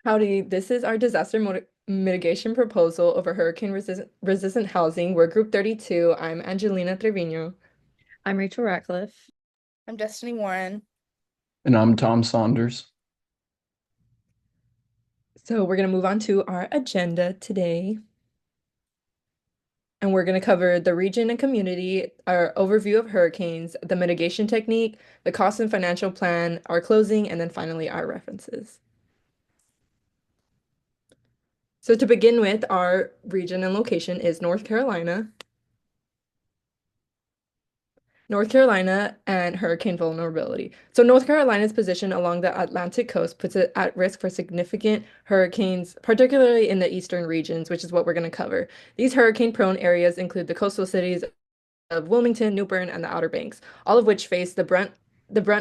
Howdy, this is our mitigation proposal over resistant housing. We're Group 32. I'm Angelina Trevino. I'm Rachel Ratcliffe. I'm Destiny Warren. And I'm Tom Saunders. So we're going to move on to our agenda today. And we're going to cover the region and community, our overview of hurricanes, the mitigation technique, the cost and financial plan, our closing, and then finally our references. So to begin with, our region and location is North Carolina. North Carolina and hurricane vulnerability. So North Carolina's position along the Atlantic coast puts it at risk for significant hurricanes, particularly in the eastern regions, which is what we're going to cover. These hurricane-prone areas include the coastal cities of Wilmington, New Bern, and the Outer Banks, all of which face the brunt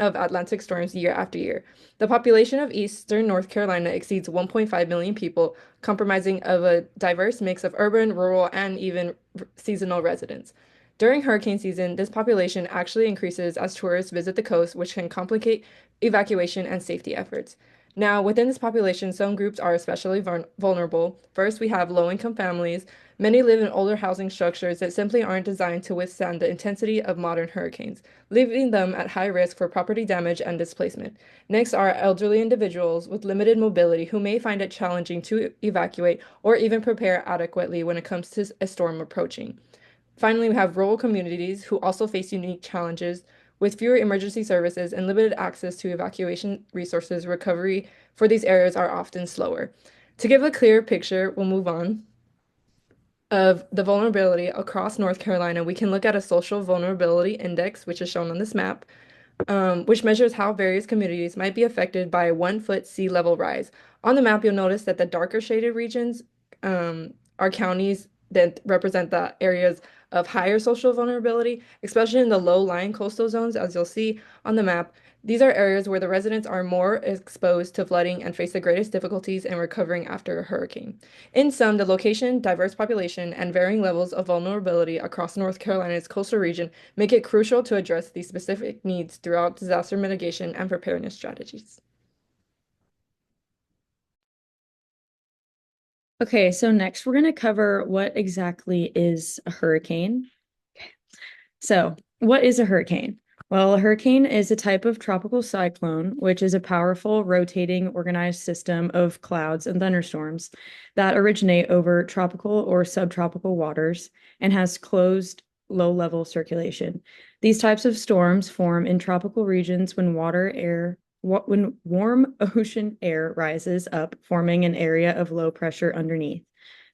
of Atlantic storms year after year. The population of eastern North Carolina exceeds 1.5 million people, comprising of a diverse mix of urban, rural, and even seasonal residents. During hurricane season, this population actually increases as tourists visit the coast, which can complicate evacuation and safety efforts. Now, within this population, some groups are especially vulnerable. First, we have low-income families. Many live in older housing structures that simply aren't designed to withstand the intensity of modern hurricanes, leaving them at high risk for property damage and displacement. Next are elderly individuals with limited mobility who may find it challenging to evacuate or even prepare adequately when it comes to a storm approaching. Finally, we have rural communities who also face unique challenges. With fewer emergency services and limited access to evacuation resources, recovery for these areas are often slower. To give a clear picture, we'll move on of the vulnerability across North Carolina. We can look at a social vulnerability index, which is shown on this map, which measures how various communities might be affected by a 1 foot sea level rise. On the map, you'll notice that the darker shaded regions are counties that represent the areas of higher social vulnerability, especially in the low-lying coastal zones, as you'll see on the map. These are areas where the residents are more exposed to flooding and face the greatest difficulties in recovering after a hurricane. In sum, the location, diverse population, and varying levels of vulnerability across North Carolina's coastal region make it crucial to address these specific needs throughout disaster mitigation and preparedness strategies. Okay, so next we're going to cover what exactly is a hurricane. So, what is a hurricane? Well, a hurricane is a type of tropical cyclone, which is a powerful, rotating, organized system of clouds and thunderstorms that originate over tropical or subtropical waters and has closed low-level circulation. These types of storms form in tropical regions when when warm ocean air rises up, forming an area of low pressure underneath.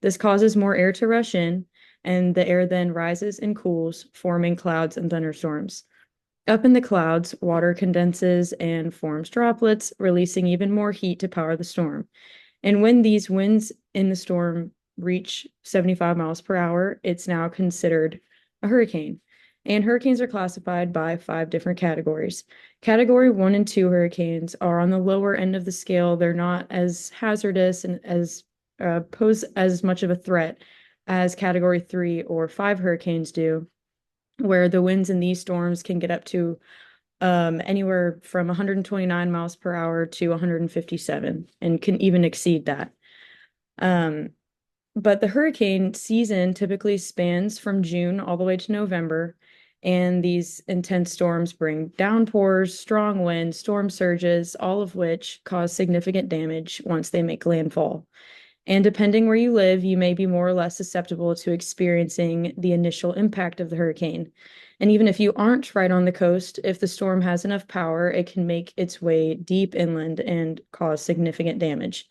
This causes more air to rush in, and the air then rises and cools, forming clouds and thunderstorms. Up in the clouds, water condenses and forms droplets, releasing even more heat to power the storm. And when these winds in the storm reach 75 miles per hour, it's now considered a hurricane. And hurricanes are classified by 5 different categories. Category 1 and 2 hurricanes are on the lower end of the scale. They're not as hazardous and as pose as much of a threat as Category 3 or 5 hurricanes do, where the winds in these storms can get up to anywhere from 129 miles per hour to 157 and can even exceed that. But the hurricane season typically spans from June all the way to November, and these intense storms bring downpours, strong winds, storm surges, all of which cause significant damage once they make landfall. And depending where you live, you may be more or less susceptible to experiencing the initial impact of the hurricane. And even if you aren't right on the coast, if the storm has enough power, it can make its way deep inland and cause significant damage.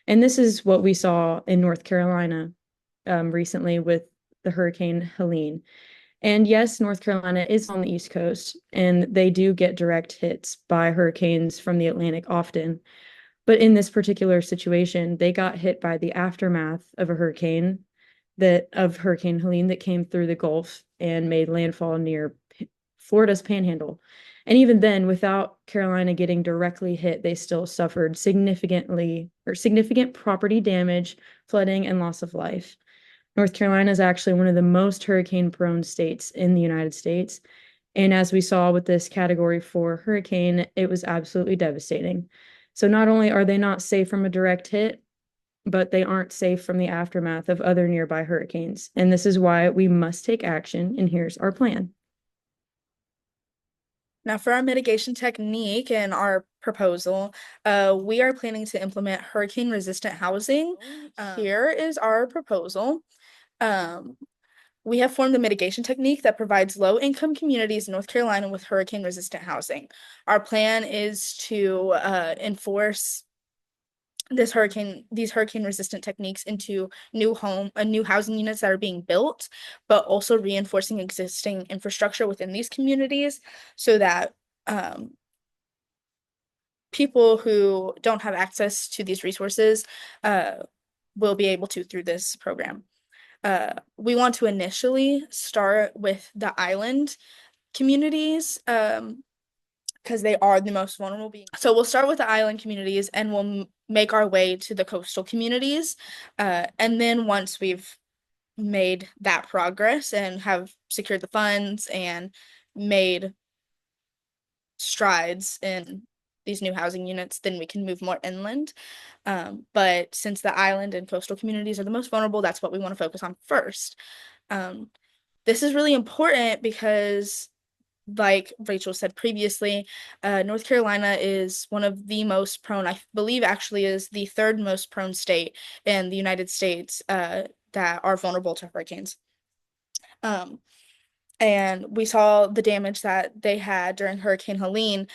And this is what we saw in North Carolina recently with the Hurricane Helene. And yes, North Carolina is on the East Coast, and they do get direct hits by hurricanes from the Atlantic often. But in this particular situation, they got hit by the aftermath of a hurricane of Hurricane Helene that came through the Gulf and made landfall near Florida's Panhandle. And even then, without Carolina getting directly hit, they still suffered significant property damage, flooding, and loss of life. North Carolina is actually one of the most hurricane-prone states in the United States. And as we saw with this Category 4 hurricane, it was absolutely devastating. So not only are they not safe from a direct hit, but they aren't safe from the aftermath of other nearby hurricanes. And this is why we must take action. And here's our plan. Now, for our mitigation technique and our proposal, we are planning to implement hurricane-resistant housing. Here is our proposal. Um, we have formed a mitigation technique that provides low-income communities in North Carolina with hurricane-resistant housing. Our plan is to enforce these hurricane resistant techniques into new housing units that are being built, but also reinforcing existing infrastructure within these communities so that um, people who don't have access to these resources uh, will be able to through this program. We want to initially start with the island communities because they are the most vulnerable being. So we'll start with the island communities and we'll make our way to the coastal communities. And then once we've made that progress and have secured the funds and made strides in these new housing units, then we can move more inland. But since the island and coastal communities are the most vulnerable, that's what we want to focus on first. Um, this is really important because like Rachel said previously, North Carolina is one of the most prone, I believe actually is the third most prone state in the United States that are vulnerable to hurricanes. Um, and we saw the damage that they had during Hurricane Helene.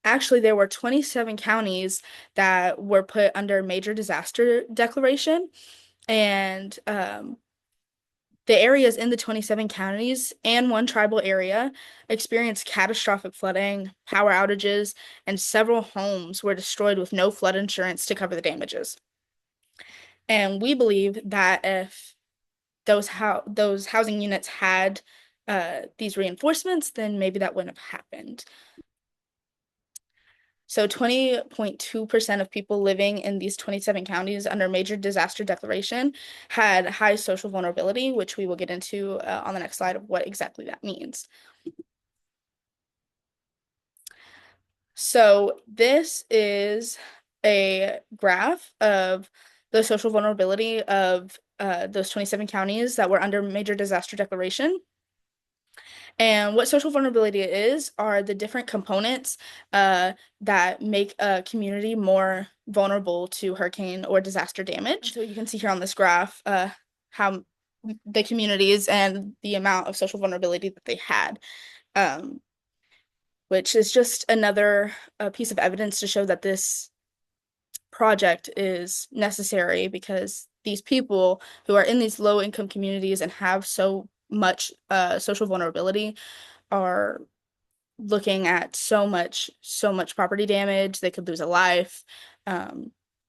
Actually, there were 27 counties that were put under major disaster declaration, and the areas in the 27 counties and one tribal area experienced catastrophic flooding, power outages, and several homes were destroyed with no flood insurance to cover the damages. And we believe that if those housing units had these reinforcements, then maybe that wouldn't have happened. So 20.2% of people living in these 27 counties under major disaster declaration had high social vulnerability, which we will get into on the next slide of what exactly that means. So this is a graph of the social vulnerability of those 27 counties that were under major disaster declaration. And what social vulnerability is are the different components that make a community more vulnerable to hurricane or disaster damage. So you can see here on this graph how the communities and the amount of social vulnerability that they had, which is just another piece of evidence to show that this project is necessary because these people who are in these low income communities and have so much social vulnerability are looking at so much property damage. They could lose a life,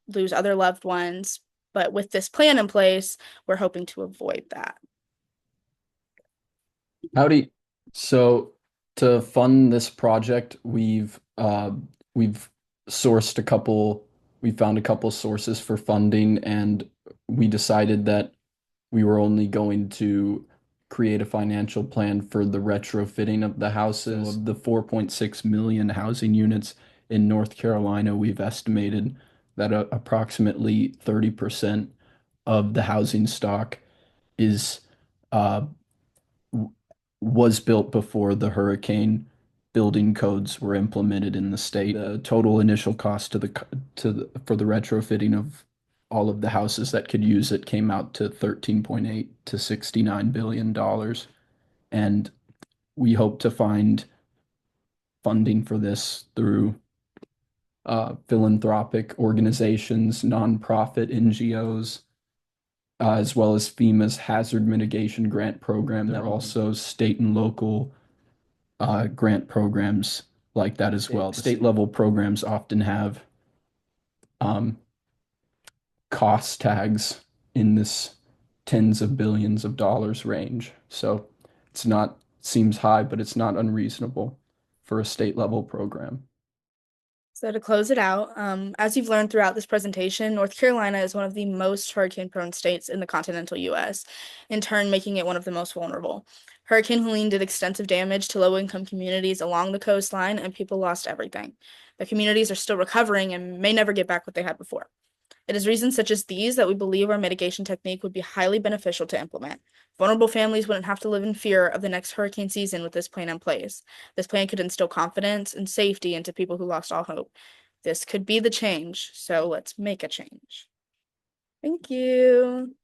lose other loved ones. But with this plan in place, we're hoping to avoid that. Howdy. So to fund this project, we've sourced a couple, we found a couple sources for funding, and we decided that we were only going to create a financial plan for the retrofitting of the houses. So of the 4.6 million housing units in North Carolina, we've estimated that approximately 30% of the housing stock is uh, was built before the hurricane building codes were implemented in the state. The total initial cost for the retrofitting of all of the houses that could use it came out to 13.8 to 69 billion dollars. And we hope to find funding for this through philanthropic organizations, nonprofit NGOs, as well as FEMA's hazard mitigation grant program. There are also state and local grant programs like that as well. State level programs often have um, cost tags in this tens of billions of dollars range. So it's not, seems high, but it's not unreasonable for a state level program. So to close it out, as you've learned throughout this presentation, North Carolina is one of the most hurricane-prone states in the continental U.S., in turn making it one of the most vulnerable. Hurricane Helene did extensive damage to low-income communities along the coastline, and people lost everything. The communities are still recovering and may never get back what they had before. It is reasons such as these that we believe our mitigation technique would be highly beneficial to implement. Vulnerable families wouldn't have to live in fear of the next hurricane season with this plan in place. This plan could instill confidence and safety into people who lost all hope. This could be the change, so let's make a change. Thank you.